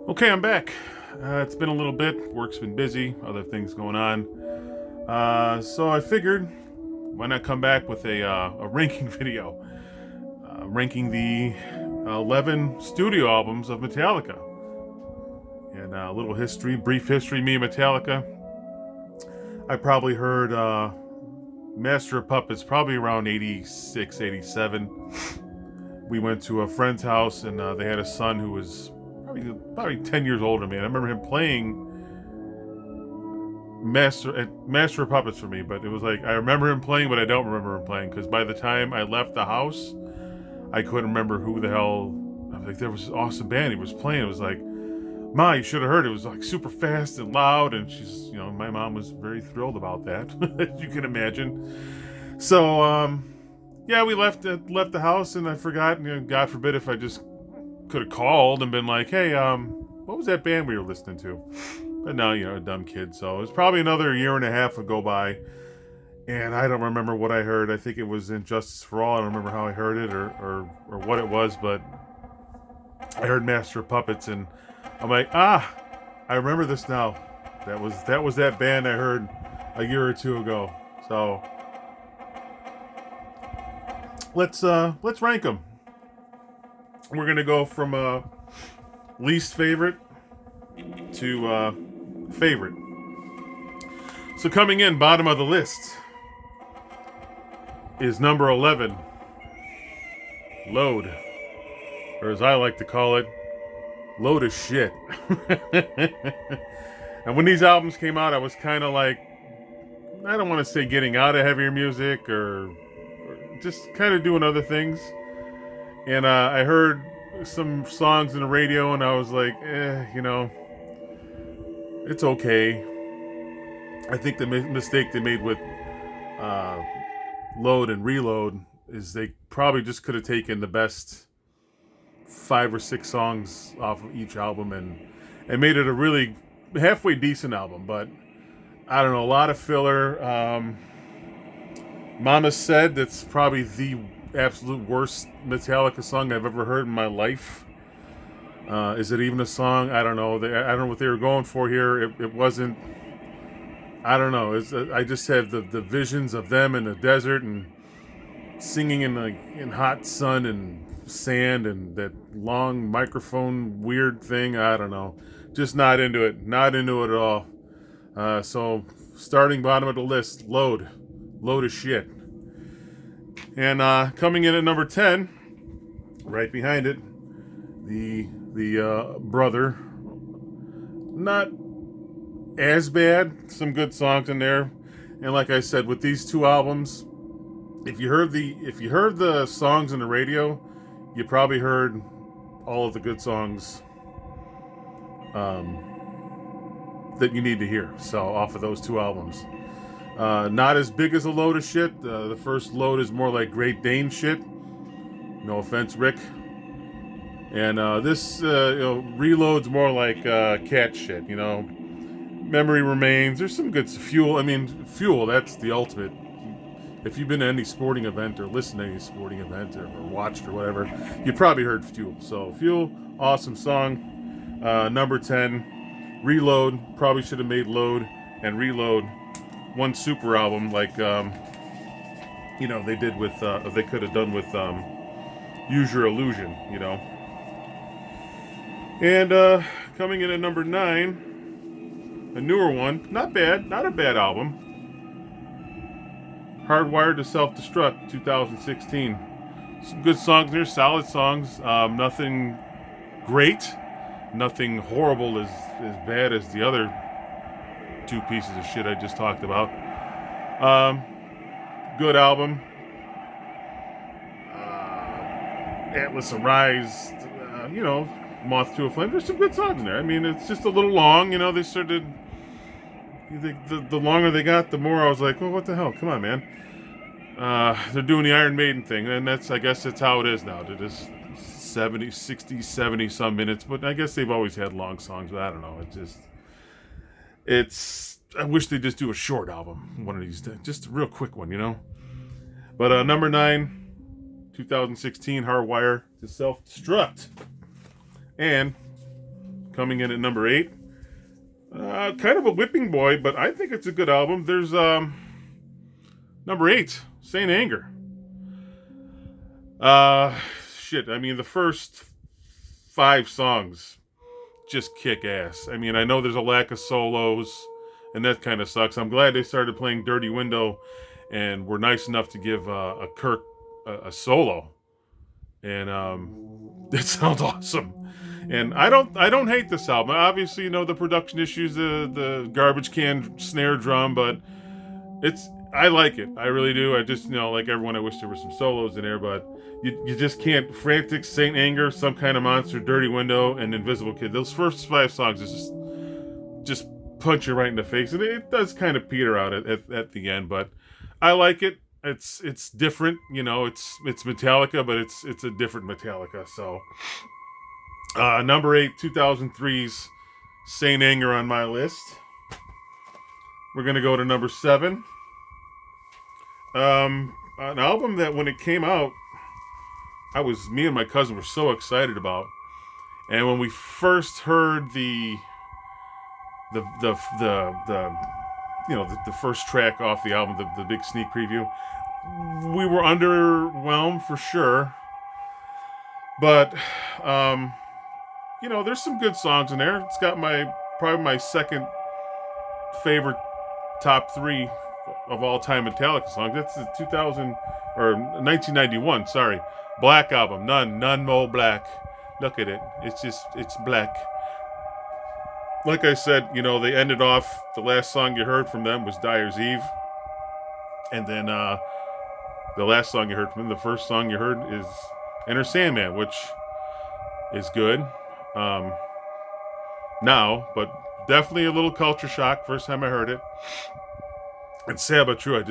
Okay, I'm back. It's been a little bit. Work's been busy, other things going on. So I figured, why not come back with a ranking video, ranking the 11 studio albums of Metallica. And a little history, brief history, me and Metallica. I probably heard Master of Puppets probably around 86, 87. We went to a friend's house and they had a son who was probably 10 years older than me. And I remember him playing Master of Puppets for me, but it was like I remember him playing, but I don't remember him playing because by the time I left the house, I couldn't remember who the hell. I was like, there was an awesome band he was playing. It was like, Ma, you should have heard it. It was like super fast and loud, and my mom was very thrilled about that, as you can imagine. So, yeah, we left the house, and I forgot. God forbid if I just could have called and been like, hey, what was that band we were listening to? But now, a dumb kid. So it was probably another year and a half would go by. And I don't remember what I heard. I think it was Injustice for All. I don't remember how I heard it or what it was, but I heard Master of Puppets and I'm like, I remember this now. That was that band I heard a year or two ago. So let's rank them. We're gonna go from least favorite to favorite. So coming in bottom of the list is number 11, Load, or as I like to call it, Load of Shit. And when these albums came out, I was kind of like, I don't want to say getting out of heavier music or just kind of doing other things. And I heard some songs in the radio and I was like, it's okay. I think the mistake they made with uh, Load and Reload is they probably just could have taken the best 5 or 6 songs off of each album and made it a really halfway decent album. But I don't know, a lot of filler. Mama Said, that's probably the absolute worst Metallica song I've ever heard in my life. Is it even a song? I don't know. I don't know what they were going for here. It wasn't. I don't know. I just have the visions of them in the desert and singing in hot sun and sand and that long microphone weird thing. I don't know. Just not into it. Not into it at all. So starting bottom of the list, Load of Shit. And coming in at number 10, right behind it, the brother. Not as bad. Some good songs in there, and like I said, with these two albums, if you heard the songs on the radio, you probably heard all of the good songs that you need to hear. So off of those two albums, not as big as a Load of Shit. The first Load is more like Great Dane shit. No offense, Rick. And this Reload's more like cat shit. Memory Remains. There's some good Fuel. I mean, Fuel. That's the ultimate. If you've been to any sporting event or listened to any sporting event or watched or whatever, you probably heard Fuel. So Fuel, awesome song. Number 10, Reload. Probably should have made Load and Reload one super album like they did with. They could have done with Use Your Illusion. And coming in at number 9, a newer one, not bad, not a bad album. Hardwire to Self-Destruct, 2016. Some good songs there, solid songs. Nothing great, nothing horrible as bad as the other two pieces of shit I just talked about. Good album. Atlas Arise, Moth to a Flame. There's some good songs in there. I mean, it's just a little long. They started. The longer they got, the more I was like, well, what the hell? Come on, man. They're doing the Iron Maiden thing, and I guess that's how it is now. They're just 70, 60, 70 some minutes, but I guess they've always had long songs, but I don't know. I wish they'd just do a short album one of these days. Just a real quick one, But number 9, 2016, Hardwire to Self-Destruct. And coming in at number 8. Kind of a whipping boy, but I think it's a good album. There's number 8, Saint Anger. Shit. I mean, the first 5 songs just kick ass. I mean, I know there's a lack of solos, and that kind of sucks. I'm glad they started playing Dirty Window, and were nice enough to give a Kirk a solo, and it sounds awesome. And I don't hate this album. Obviously, the production issues, the garbage can snare drum, but I like it. I really do. I just, like everyone, I wish there were some solos in there, but you just can't. Frantic, Saint Anger, Some Kind of Monster, Dirty Window, and Invisible Kid. Those first 5 songs is just punch you right in the face, and it does kind of peter out at the end, but I like it. It's different, it's Metallica, but it's a different Metallica. So number 8, 2003's Saint Anger on my list. We're gonna go to number 7. An album that when it came out, me and my cousin were so excited about, and when we first heard the first track off the album, the big sneak preview, we were underwhelmed for sure. But there's some good songs in there. It's got probably my second favorite top 3 of all time Metallica songs. That's the 1991. Sorry, Black Album. None more black. Look at it. It's black. Like I said, they ended off, the last song you heard from them was Dyer's Eve. And then the last song you heard from them, the first song you heard is Enter Sandman, which is good. Now, but definitely a little culture shock first time I heard it. And sad but true,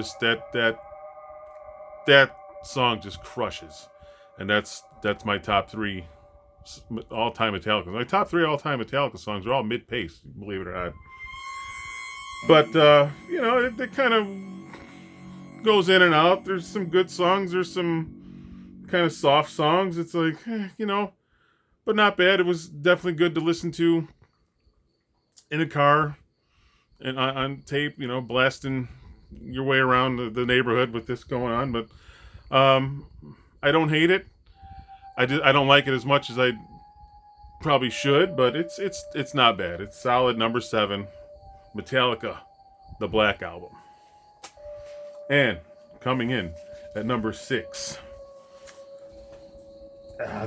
that song just crushes. And that's my top 3 all-time Metallica. My top 3 all-time Metallica songs are all mid-pace, believe it or not. But it kind of goes in and out. There's some good songs. There's some kind of soft songs. It's like, but not bad. It was definitely good to listen to in a car and on tape, blasting your way around the neighborhood with this going on. But I don't hate it. I don't like it as much as I probably should, but it's not bad. It's solid. Number 7, Metallica, the Black Album. And coming in at number 6.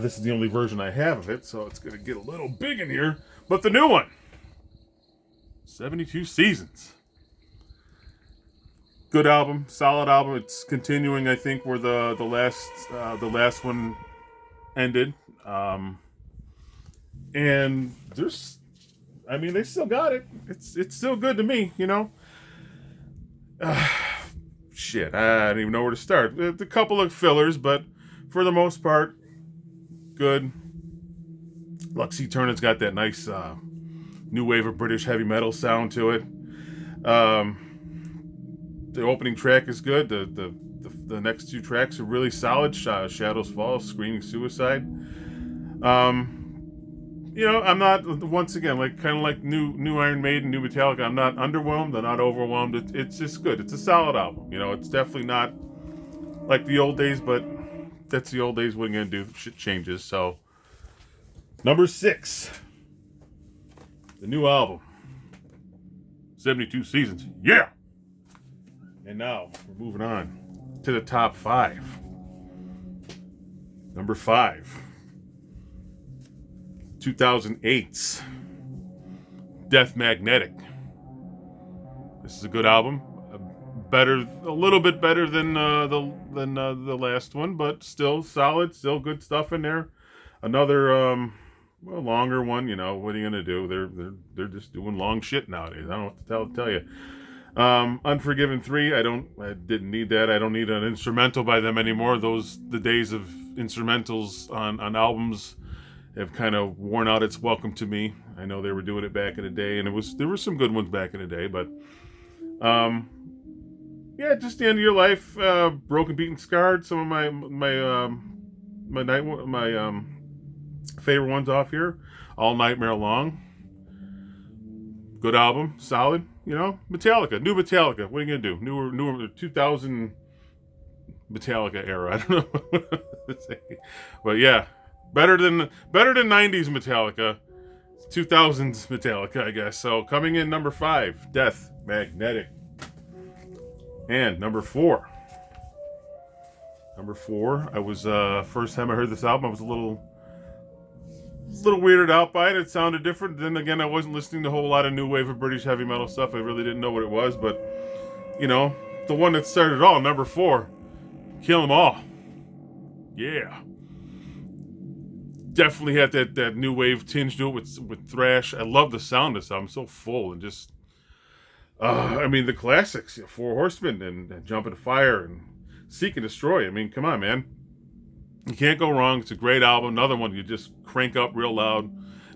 This is the only version I have of it, so it's going to get a little big in here. But the new one, 72 Seasons. Good album, solid album. It's continuing, I think, where the last one ended. And they still got it. It's still good to me, Shit, I don't even know where to start. A couple of fillers, but for the most part, good. Lux Eternon's got that nice new wave of British heavy metal sound to it. The opening track is good. The next 2 tracks are really solid. Shadows Fall, Screaming Suicide. I'm not, once again, kind of like new Iron Maiden, new Metallica. I'm not underwhelmed. I'm not overwhelmed. It's just good. It's a solid album. It's definitely not like the old days, but that's the old days. What are you gonna do? Shit changes. So, number 6, the new album, 72 Seasons. Yeah. And now we're moving on to the top 5. Number 5. 2008's Death Magnetic. This is a good album. A little bit better than the last one, but still solid. Still good stuff in there. Another longer one. What are you gonna do? They're just doing long shit nowadays. I don't know what to tell you. Unforgiven 3. I didn't need that. I don't need an instrumental by them anymore. The days of instrumentals on albums have kind of worn out its welcome to me. I know they were doing it back in the day, and there were some good ones back in the day, but just the end of your life. Broken, Beaten, Scarred. Some of my favorite ones off here. All Nightmare Long. Good album, solid. Metallica, new Metallica. What are you gonna do? Newer 2000 Metallica era. I don't know what to say, but yeah, better than 90s Metallica, 2000s Metallica, I guess. So coming in number 5, Death Magnetic, and number 4. I was first time I heard this album, I was a little weirded out by it. It sounded different. Then again, I wasn't listening to a whole lot of new wave of British heavy metal stuff. I really didn't know what it was, but the one that started it all, number 4, Kill 'Em All. Yeah. Definitely had that new wave tinge to it with thrash. I love the sound of this album. So full and just, the classics, Four Horsemen and Jump into Fire and Seek and Destroy. I mean, come on, man. You can't go wrong. It's a great album. Another one you just crank up real loud.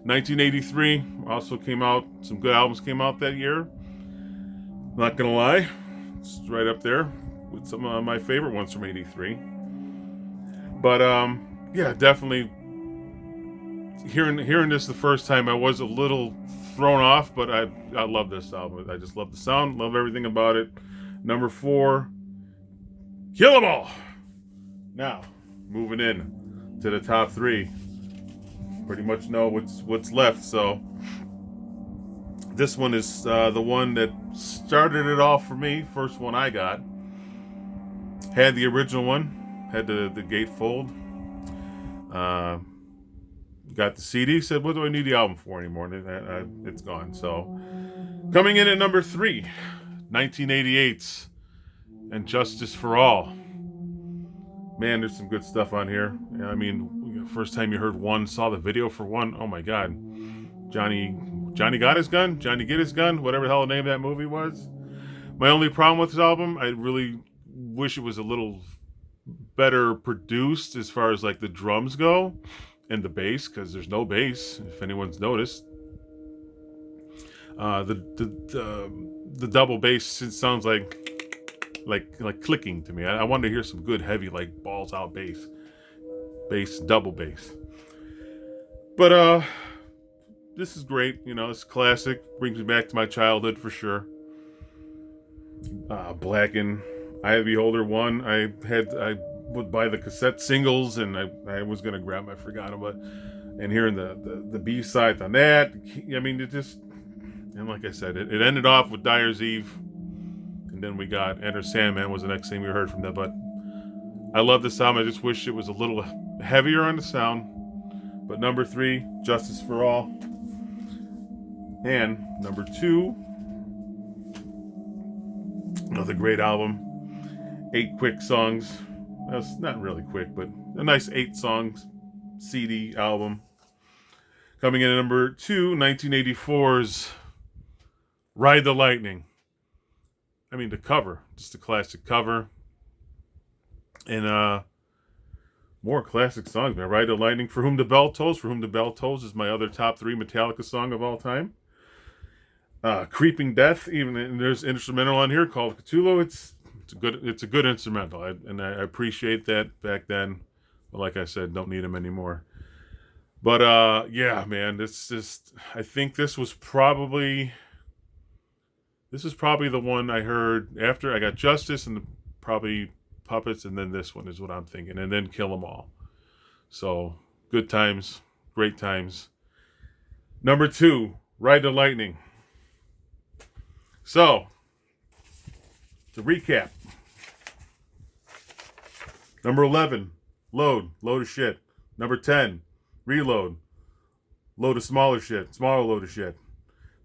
1983 also came out. Some good albums came out that year. Not gonna lie, it's right up there with some of my favorite ones from '83. But yeah, definitely hearing this the first time, I was a little thrown off, but I love this album. I just love the sound, love everything about it. Number 4, Kill 'Em All. Now, moving in to the top 3. Pretty much know what's left. So this one is the one that started it all for me. First one I got. Had the original one. Had the gatefold. Got the CD. Said, what do I need the album for anymore? And it's gone. So coming in at number 3, 1988's and Justice for All. Man, there's some good stuff on here. I mean, first time you heard One, saw the video for One, oh my God. Johnny got his gun? Johnny get his gun? Whatever the hell the name of that movie was. My only problem with this album, I really wish it was a little better produced as far as like the drums go and the bass, because there's no bass, if anyone's noticed. The double bass sounds like clicking to me. I wanted to hear some good heavy, like balls out bass, double bass. But this is great. It's classic. Brings me back to my childhood for sure. Blackened, Eye of the Beholder 1. I would buy the cassette singles, and I was gonna grab them. I forgot them, and hearing the B side on that. I mean, it just, and like I said, it ended off with Dyer's Eve. And then we got Enter Sandman was the next thing we heard from them. But I love this album. I just wish it was a little heavier on the sound. But number 3, Justice for All. And number 2, another great album. 8 quick songs. That's not really quick, but a nice 8 songs CD album. Coming in at number 2, 1984's Ride the Lightning. I mean, the cover, just a classic cover. And more classic songs, man. Ride the Lightning, For Whom the Bell Tolls. For Whom the Bell Tolls is my other top 3 Metallica song of all time. Creeping Death, and there's an instrumental on here called Cthulhu. It's a good instrumental, and I appreciate that back then. But like I said, don't need them anymore. But yeah, man, I think this is probably the one I heard after I got Justice, and probably Puppets, and then this one is what I'm thinking, and then Kill 'Em All. So good times, great times. Number 2, Ride the Lightning. So to recap, number 11, Load of shit. Number 10, Reload, load of smaller load of shit.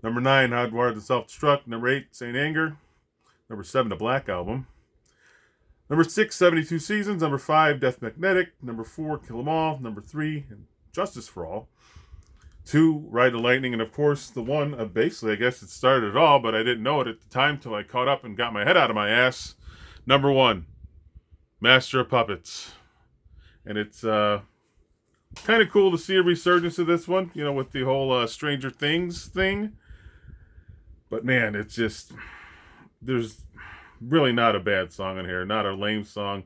Number 9, Hardwire to Self-Destruct. Number 8, Saint Anger. Number 7, The Black Album. Number 6, 72 Seasons. Number 5, Death Magnetic. Number 4, Kill 'Em All. Number 3, Justice for All. 2, Ride the Lightning. And of course, the one, basically, I guess it started it all, but I didn't know it at the time till I caught up and got my head out of my ass. Number 1, Master of Puppets. And it's kind of cool to see a resurgence of this one, with the whole Stranger Things thing. But man, it's just, there's really not a bad song in here, not a lame song.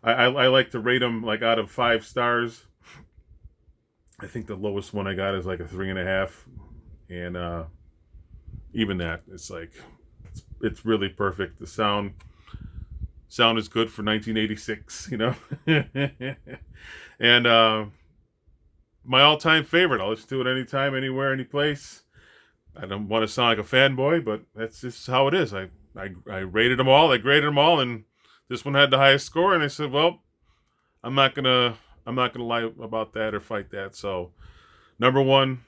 I like to rate them like out of 5 stars. I think the lowest one I got is like a 3.5, and even that, it's like it's really perfect. The sound is good for 1986, you know. And my all-time favorite. I'll listen to it anytime, anywhere, any place. I don't want to sound like a fanboy, but that's just how it is. I rated them all. I graded them all, and this one had the highest score. And I said, well, I'm not gonna lie about that or fight that. So, number one,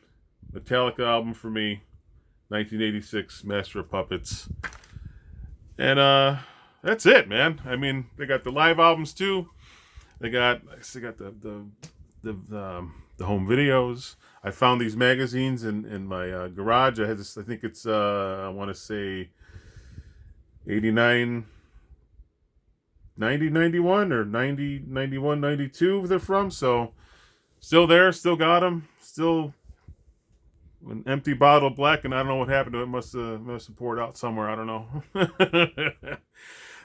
Metallica album for me, 1986, Master of Puppets, and that's it, man. I mean, they got the live albums too. They got the home videos. I found these magazines in my garage. I had this. I think it's I want to say 89, 90, 91 or 90, 91, 92 they're from. So still there, still got them. Still an empty bottle of black, and I don't know what happened to it. Must have poured out somewhere. I don't know.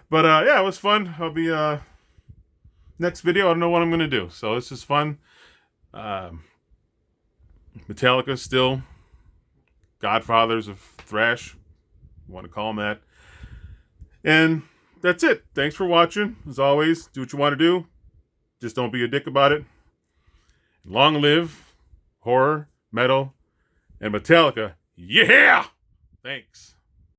But yeah, it was fun. I'll be next video. I don't know what I'm gonna do. So this is fun. Metallica still godfathers of thrash. You want to call them that. And that's it. Thanks for watching. As always, do what you want to do. Just don't be a dick about it. Long live horror, metal, and Metallica. Yeah! Thanks.